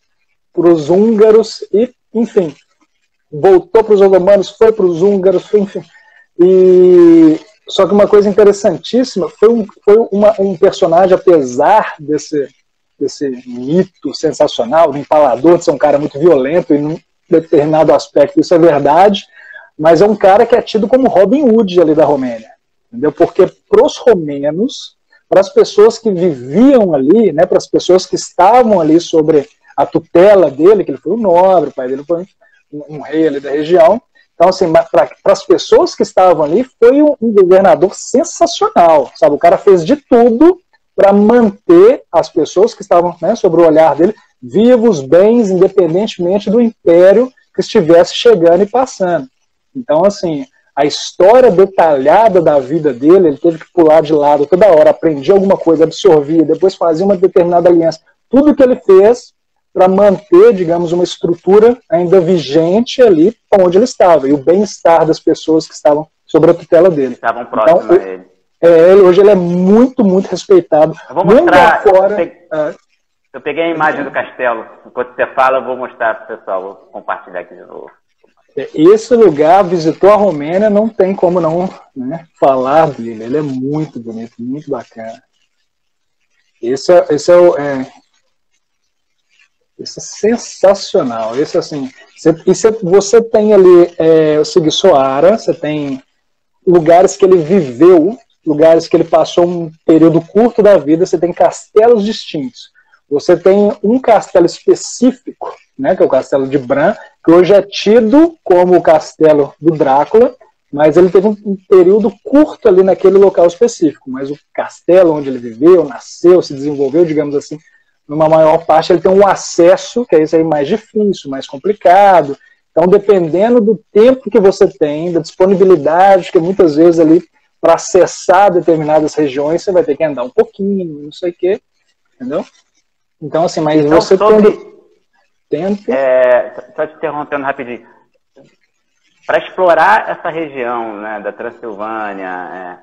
para os húngaros e, enfim, voltou para os otomanos, foi para os húngaros, enfim. E só que uma coisa interessantíssima foi um personagem, apesar desse mito sensacional, do empalador, de ser um cara muito violento, e num determinado aspecto isso é verdade, mas é um cara que é tido como Robin Hood ali da Romênia, entendeu? Porque para os romenos, para as pessoas que viviam ali, né, para as pessoas que estavam ali sobre a tutela dele, que ele foi um nobre, o pai dele foi um rei ali da região. Então, assim, para as pessoas que estavam ali, foi um governador sensacional, sabe? O cara fez de tudo para manter as pessoas que estavam, né, sobre o olhar dele, vivos, bens, independentemente do império que estivesse chegando e passando. Então, assim, a história detalhada da vida dele, ele teve que pular de lado toda hora, aprendia alguma coisa, absorvia, depois fazia uma determinada aliança. Tudo que ele fez para manter, digamos, uma estrutura ainda vigente ali onde ele estava, e o bem-estar das pessoas que estavam sob a tutela dele. Estavam próximos então, a ele. Hoje ele é muito, muito respeitado. Eu vou mostrar, eu peguei a imagem do castelo. Enquanto você fala, eu vou mostrar para o pessoal, vou compartilhar aqui de novo. Esse lugar, visitou a Romênia, não tem como não, né, falar dele. Ele é muito bonito, muito bacana. Isso é sensacional. Esse, assim, você tem ali o Sighisoara, você tem lugares que ele viveu, lugares que ele passou um período curto da vida, você tem castelos distintos. Você tem um castelo específico, né, que é o castelo de Bran, que hoje é tido como o castelo do Drácula, mas ele teve um período curto ali naquele local específico. Mas o castelo onde ele viveu, nasceu, se desenvolveu, digamos assim, numa maior parte ele tem um acesso, que é isso aí mais difícil, mais complicado. Então, dependendo do tempo que você tem, da disponibilidade, que muitas vezes ali, para acessar determinadas regiões, você vai ter que andar um pouquinho, não sei o quê, entendeu? Então, assim, mas então, você tendo tempo... Só te interrompendo rapidinho. Para explorar essa região, né, da Transilvânia,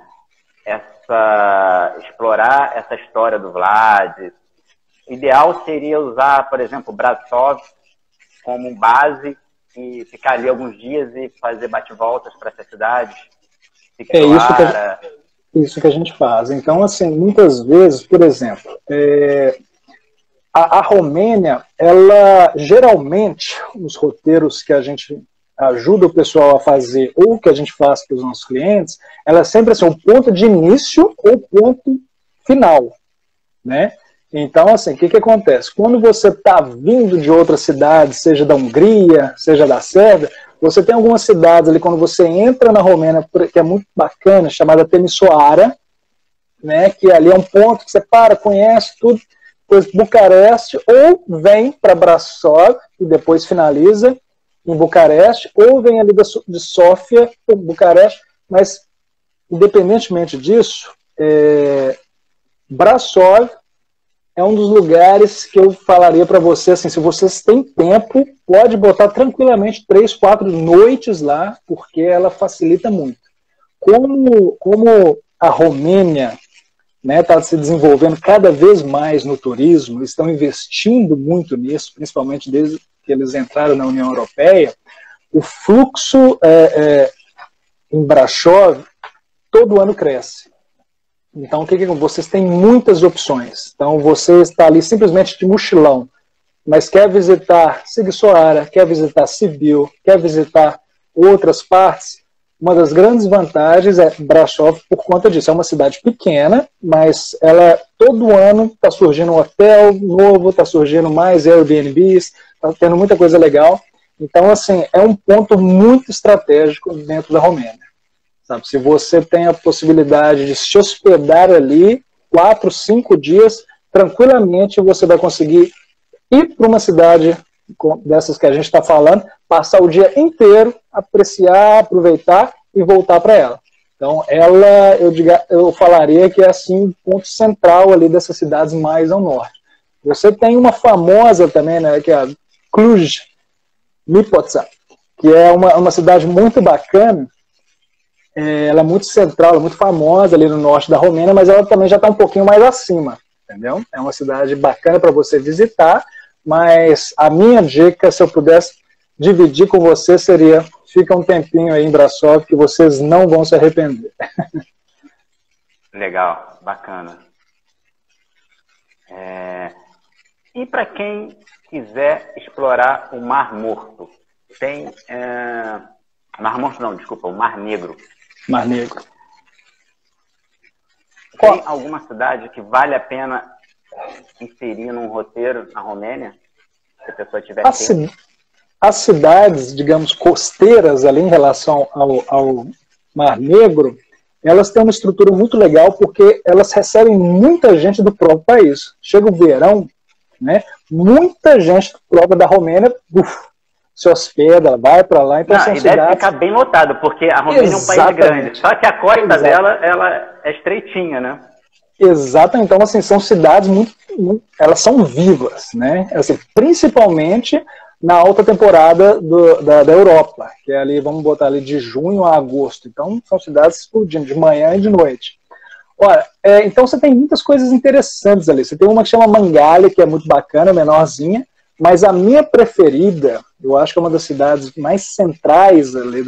explorar essa história do Vlad, o ideal seria usar, por exemplo, Brașov como base e ficar ali alguns dias e fazer bate-voltas para essas cidades. Isso que a gente faz. Então, assim, muitas vezes, por exemplo, a Romênia, ela geralmente, os roteiros que a gente ajuda o pessoal a fazer, ou que a gente faz para os nossos clientes, ela é sempre assim, o ponto de início ou ponto final, né? Então, assim, o que acontece? Quando você está vindo de outra cidade, seja da Hungria, seja da Sérvia, você tem algumas cidades ali, quando você entra na Romênia, que é muito bacana, chamada Timisoara, né, que ali é um ponto que você conhece tudo, depois Bucareste, ou vem para Brașov e depois finaliza em Bucareste, ou vem ali de Sófia para Bucareste, mas independentemente disso, Brașov é um dos lugares que eu falaria para você, assim, se vocês têm tempo, pode botar tranquilamente 3, 4 noites lá, porque ela facilita muito. Como a Romênia está se desenvolvendo cada vez mais no turismo, estão investindo muito nisso, principalmente desde que eles entraram na União Europeia, o fluxo em Brașov todo ano cresce. Então, vocês têm muitas opções. Então, você está ali simplesmente de mochilão, mas quer visitar Sighisoara, quer visitar Sibiu, quer visitar outras partes. Uma das grandes vantagens é Brașov por conta disso. É uma cidade pequena, mas ela todo ano está surgindo um hotel novo, está surgindo mais Airbnbs, está tendo muita coisa legal. Então, assim, é um ponto muito estratégico dentro da Romênia. Sabe? Se você tem a possibilidade de se hospedar ali 4, 5 dias, tranquilamente você vai conseguir ir para uma cidade dessas que a gente está falando, passar o dia inteiro, apreciar, aproveitar e voltar para ela. Então, ela, eu falaria que é assim um ponto central ali dessas cidades mais ao norte. Você tem uma famosa também, né, que é a Cluj-Napoca, que é uma cidade muito bacana. Ela é muito central, é muito famosa ali no norte da Romênia, mas ela também já está um pouquinho mais acima, entendeu? É uma cidade bacana para você visitar, mas a minha dica, se eu pudesse dividir com você, seria: fica um tempinho aí em Brașov que vocês não vão se arrepender. Legal, bacana. E para quem quiser explorar o Mar Morto, tem... Mar Morto não, desculpa, o Mar Negro. Mar Negro. Tem alguma cidade que vale a pena inserir num roteiro na Romênia? Se a pessoa tiver tempo? As cidades, digamos, costeiras ali em relação ao Mar Negro, elas têm uma estrutura muito legal porque elas recebem muita gente do próprio país. Chega o verão, né? Muita gente própria da Romênia, se hospeda, vai para lá. Então são cidades... deve ficar bem lotado, porque a Romênia é um país grande. Só que a costa dela, ela é estreitinha, né? Exato. Então, assim, são cidades elas são vivas, né? Assim, principalmente na alta temporada da Europa, que é ali, vamos botar ali de junho a agosto. Então, são cidades explodindo de manhã e de noite. Olha, então você tem muitas coisas interessantes ali. Você tem uma que chama Mangália, que é muito bacana, menorzinha, mas a minha preferida, eu acho que é uma das cidades mais centrais ali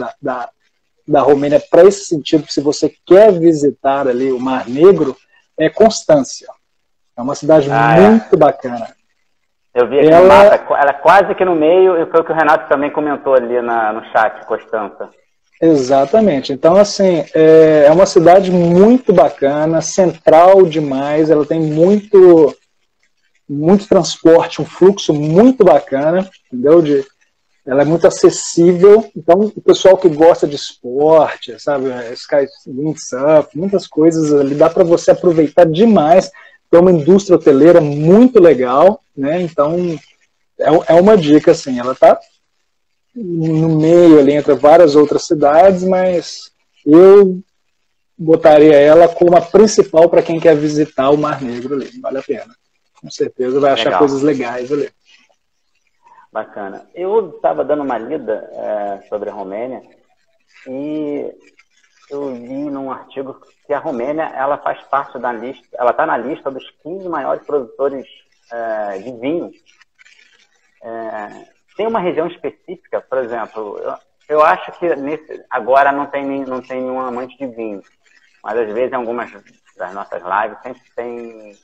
da Romênia para esse sentido, se você quer visitar ali o Mar Negro, é Constância. É uma cidade muito bacana. Eu vi aqui no mapa, ela é quase que no meio, e foi o que o Renato também comentou ali no chat, Constança. Exatamente. Então, assim, é uma cidade muito bacana, central demais, ela tem muito transporte, um fluxo muito bacana, entendeu? Ela é muito acessível, então o pessoal que gosta de esporte, sabe, sky windsurf, muitas coisas ali, dá para você aproveitar demais. Tem uma indústria hoteleira muito legal, né? Então é uma dica, assim, ela está no meio ali entre várias outras cidades, mas eu botaria ela como a principal para quem quer visitar o Mar Negro ali, vale a pena. Com certeza vai achar coisas legais ali. Bacana. Eu estava dando uma lida sobre a Romênia e eu li num artigo que a Romênia ela faz parte da lista, ela está na lista dos 15 maiores produtores de vinho. Tem uma região específica, por exemplo, eu acho que agora não tem nenhum amante de vinho, mas às vezes em algumas das nossas lives sempre tem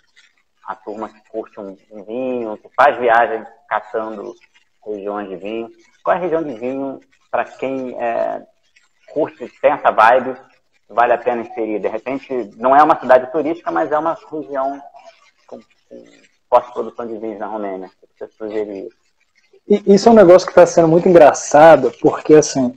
a turma que curte um vinho, que faz viagem caçando regiões de vinho. Qual é a região de vinho para quem curte, tem essa vibe, vale a pena inserir? De repente, não é uma cidade turística, mas é uma região com forte produção de vinhos na Romênia. O que você sugeriria? Isso é um negócio que está sendo muito engraçado, porque assim,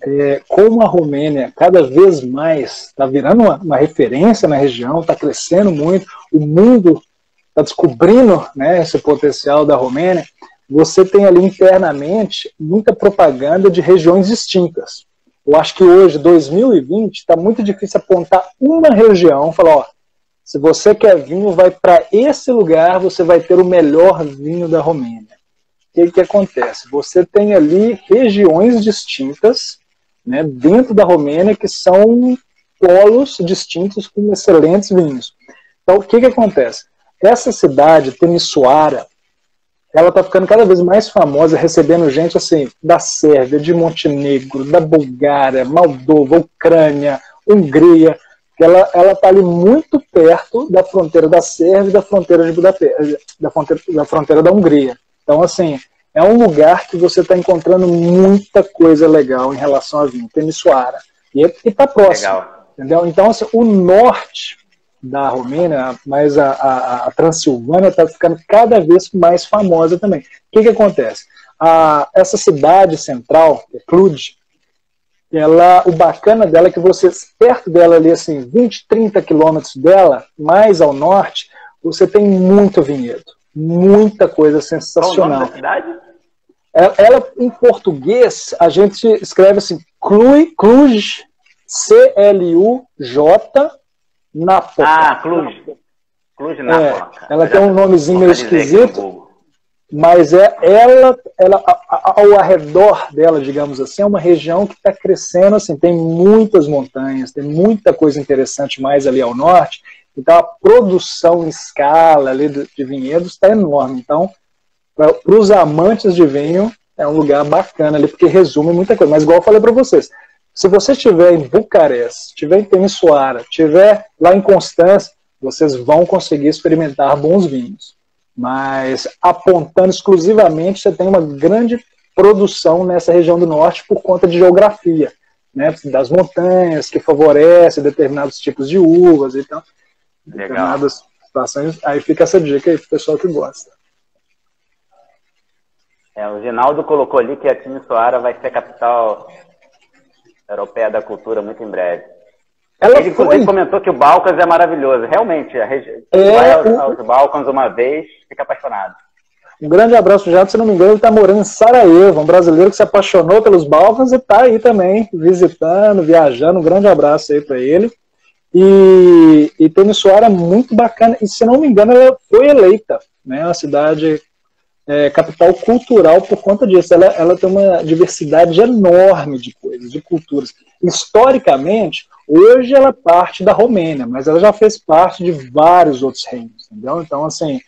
como a Romênia cada vez mais está virando uma referência na região, está crescendo muito, o mundo está descobrindo, né, esse potencial da Romênia, você tem ali internamente muita propaganda de regiões distintas. Eu acho que hoje, 2020, está muito difícil apontar uma região e falar, ó, Se você quer vinho, vai para esse lugar, você vai ter o melhor vinho da Romênia. O que acontece? Você tem ali regiões distintas, né, dentro da Romênia, que são polos distintos com excelentes vinhos. Então, o que acontece? Essa cidade, Timișoara, ela está ficando cada vez mais famosa, recebendo gente assim da Sérvia, de Montenegro, da Bulgária, Moldova, Ucrânia, Hungria. Ela está ali muito perto da fronteira da Sérvia e da fronteira de Budapeste, da fronteira da Hungria. Então, assim, é um lugar que você está encontrando muita coisa legal em relação a vinho, Timișoara. E está próximo. Legal. Entendeu? Então, assim, o norte da Romênia, mas a Transilvânia está ficando cada vez mais famosa também. O que acontece? Essa cidade central, Cluj, o bacana dela é que você, perto dela ali, assim, 20, 30 quilômetros dela, mais ao norte, você tem muito vinhedo. Muita coisa sensacional. Qual o nome da cidade? Ela, em português, a gente escreve assim, Cluj, C-L-U-J, Nápoca. Ah, Cluj-Nápoca. Ela tem um nomezinho meio esquisito, mas ela ao arredor dela, digamos assim, é uma região que está crescendo, assim, tem muitas montanhas, tem muita coisa interessante mais ali ao norte, então a produção em escala ali de vinhedos está enorme. Então, para os amantes de vinho, é um lugar bacana ali, porque resume muita coisa. Mas igual eu falei para vocês, se você estiver em Bucareste, estiver em Timișoara, estiver lá em Constanța, vocês vão conseguir experimentar bons vinhos. Mas apontando exclusivamente, você tem uma grande produção nessa região do norte por conta de geografia, né? Das montanhas, que favorece determinados tipos de uvas e tal. Determinadas situações. Aí fica essa dica aí para o pessoal que gosta. O Ginaldo colocou ali que a Timișoara vai ser a capital europeia da cultura muito em breve. Ele, inclusive, comentou que o Balcãs é maravilhoso. Realmente, vai aos Balcãs uma vez, fica apaixonado. Um grande abraço, já, se não me engano, ele está morando em Sarajevo, um brasileiro que se apaixonou pelos Balcãs e está aí também, visitando, viajando. Um grande abraço aí para ele. E Timișoara é muito bacana, e se não me engano, ela foi eleita, né, a cidade capital cultural por conta disso. Ela tem uma diversidade enorme de coisas, de culturas. Historicamente, hoje ela é parte da Romênia, mas ela já fez parte de vários outros reinos, entendeu? Então, assim,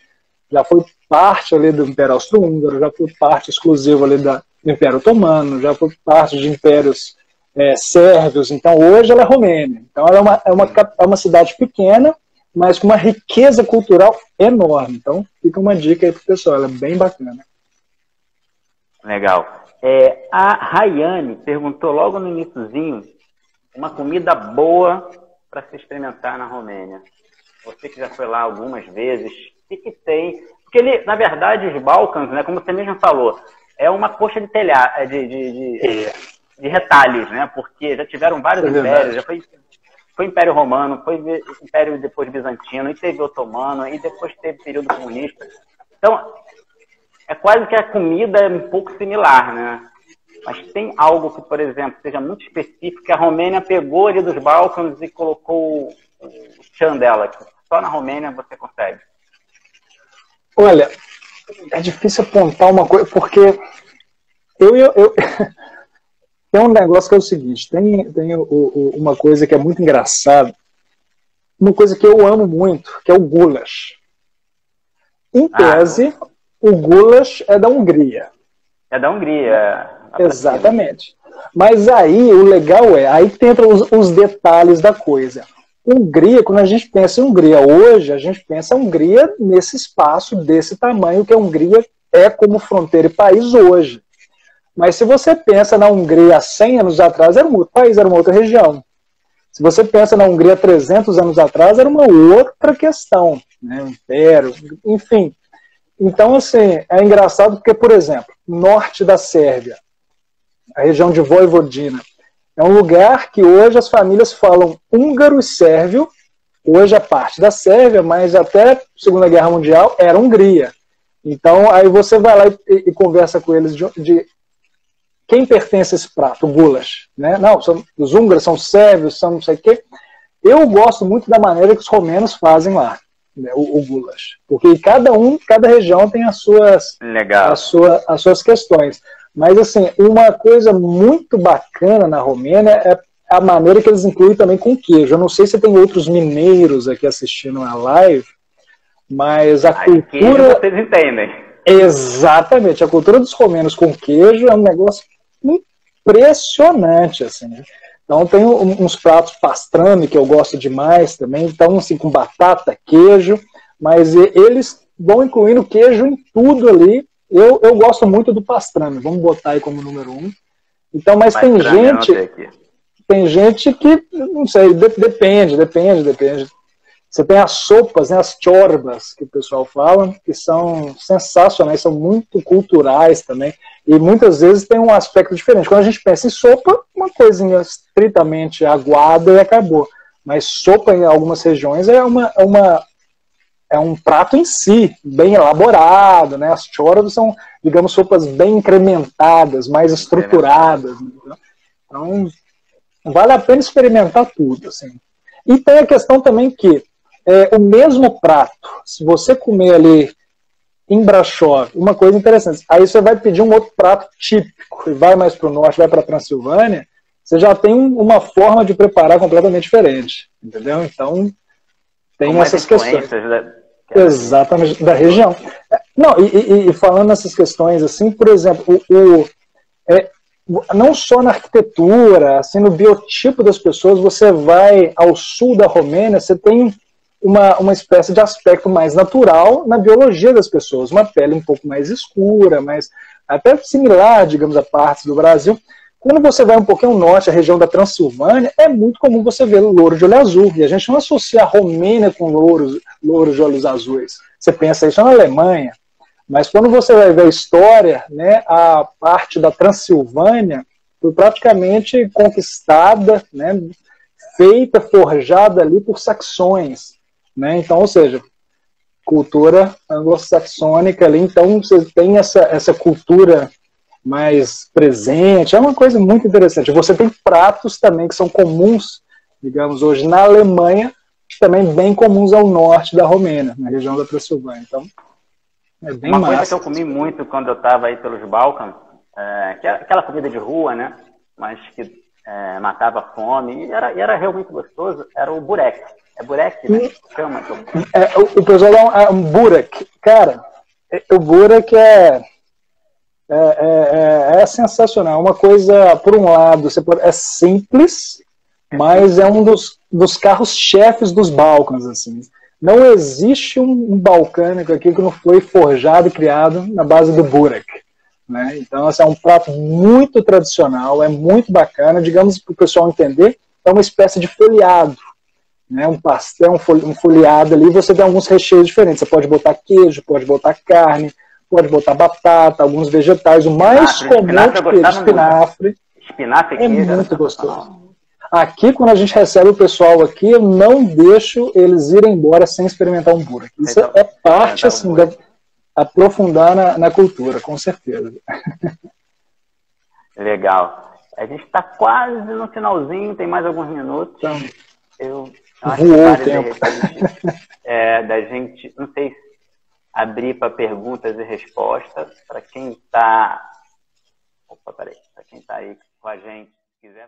já foi parte ali do Império Austro-Húngaro, já foi parte exclusiva ali do Império Otomano, já foi parte de impérios sérvios. Então, hoje ela é Romênia. Então, ela é uma cidade pequena, mas com uma riqueza cultural enorme. Então, fica uma dica aí pro pessoal, ela é bem bacana. Legal. A Rayane perguntou logo no iniciozinho uma comida boa para se experimentar na Romênia. Você que já foi lá algumas vezes, o que tem? Porque na verdade, os Balcãs, né, como você mesmo falou, é uma coxa de telhado, de retalhos, né? Porque já tiveram vários impérios, já foi Império Romano, foi Império depois Bizantino, e teve Otomano, e depois teve período comunista. Então, é quase que a comida é um pouco similar, né? Mas tem algo que, por exemplo, seja muito específico, que a Romênia pegou ali dos Balcãs e colocou o tchan dela, que só na Romênia você consegue. Olha, é difícil apontar uma coisa, porque tem um negócio que é o seguinte, tem uma coisa que é muito engraçada, uma coisa que eu amo muito, que é o goulash. Em tese, o goulash é da Hungria. É da Hungria. Exatamente. Mas aí, o legal aí que entra os detalhes da coisa. Hungria, quando a gente pensa em Hungria hoje, a gente pensa em Hungria nesse espaço, desse tamanho, que a Hungria é como fronteira e país hoje. Mas se você pensa na Hungria há 100 anos atrás, era um outro país, era uma outra região. Se você pensa na Hungria há 300 anos atrás, era uma outra questão, né? O império, enfim. Então, assim, é engraçado porque, por exemplo, norte da Sérvia, a região de Vojvodina, é um lugar que hoje as famílias falam húngaro e sérvio, hoje é parte da Sérvia, mas até a Segunda Guerra Mundial era Hungria. Então, aí você vai lá e conversa com eles de quem pertence a esse prato, o goulash, né? Não, os húngaros são sérvios, são não sei o quê. Eu gosto muito da maneira que os romenos fazem lá, né, o goulash. Porque cada região tem as suas questões. Mas, assim, uma coisa muito bacana na Romênia é a maneira que eles incluem também com queijo. Eu não sei se tem outros mineiros aqui assistindo a live, mas a cultura... Queijo vocês entendem. Exatamente. A cultura dos romenos com queijo é um negócio impressionante, assim, né? Então tem uns pratos pastrame que eu gosto demais também, então assim, com batata, queijo, mas eles vão incluindo queijo em tudo ali. Eu gosto muito do pastrame, vamos botar aí como número 1. Então, mas tem gente que, não sei, depende. Você tem as sopas, né, as chorbas, que o pessoal fala, que são sensacionais, são muito culturais também, e muitas vezes tem um aspecto diferente. Quando a gente pensa em sopa, uma coisinha estritamente aguada e acabou. Mas sopa em algumas regiões é um prato em si, bem elaborado, né? As chorbas são, digamos, sopas bem incrementadas, mais estruturadas. Então, vale a pena experimentar tudo, assim. E tem a questão também que o mesmo prato, se você comer ali em Brasov, uma coisa interessante, aí você vai pedir um outro prato típico, e vai mais para o norte, vai para a Transilvânia, você já tem uma forma de preparar completamente diferente, entendeu? Então, tem essas questões. Exatamente, da região. Não, e falando nessas questões, assim, por exemplo, não só na arquitetura, assim, no biotipo das pessoas, você vai ao sul da Romênia, você tem uma espécie de aspecto mais natural na biologia das pessoas, uma pele um pouco mais escura, mas até similar, digamos, a partes do Brasil. Quando você vai um pouquinho ao norte, a região da Transilvânia, é muito comum você ver louro de olho azul, e a gente não associa a Romênia com louros de olhos azuis. Você pensa isso na Alemanha, mas quando você vai ver a história, né, a parte da Transilvânia foi praticamente conquistada, né, feita, forjada ali por saxões, né? Então, ou seja, cultura anglo-saxônica ali, então você tem essa cultura mais presente, é uma coisa muito interessante. Você tem pratos também que são comuns, digamos, hoje na Alemanha, também bem comuns ao norte da Romênia, na região da Transilvânia. Então, é bem massa. Uma coisa que eu comi muito quando eu estava aí pelos Balcãs, que era aquela comida de rua, né? Mas que matava a fome, e era realmente gostoso, era o burek. É burek, né? Chama. O pessoal dá um burek. Cara, o burek é sensacional. Uma coisa, por um lado, é simples, mas é um dos carros-chefes dos Balcãs, assim. Não existe um balcânico aqui que não foi forjado e criado na base do burek, né? Então, assim, é um prato muito tradicional, é muito bacana, digamos, para o pessoal entender, é uma espécie de folheado, né? Um pastel, um folheado ali, você tem alguns recheios diferentes, você pode botar queijo, pode botar carne, pode botar batata, alguns vegetais, o mais comum é espinafre. Espinafre é muito gostoso. Aqui, quando a gente recebe o pessoal aqui, eu não deixo eles irem embora sem experimentar um burek. Isso é parte, assim, aprofundar na cultura, com certeza. Legal. A gente está quase no finalzinho, tem mais alguns minutos. Então, eu acho voou que o tempo. Da gente, não sei se abrir para perguntas e respostas, para quem está... Opa, peraí. Para quem está aí com a gente, se quiser...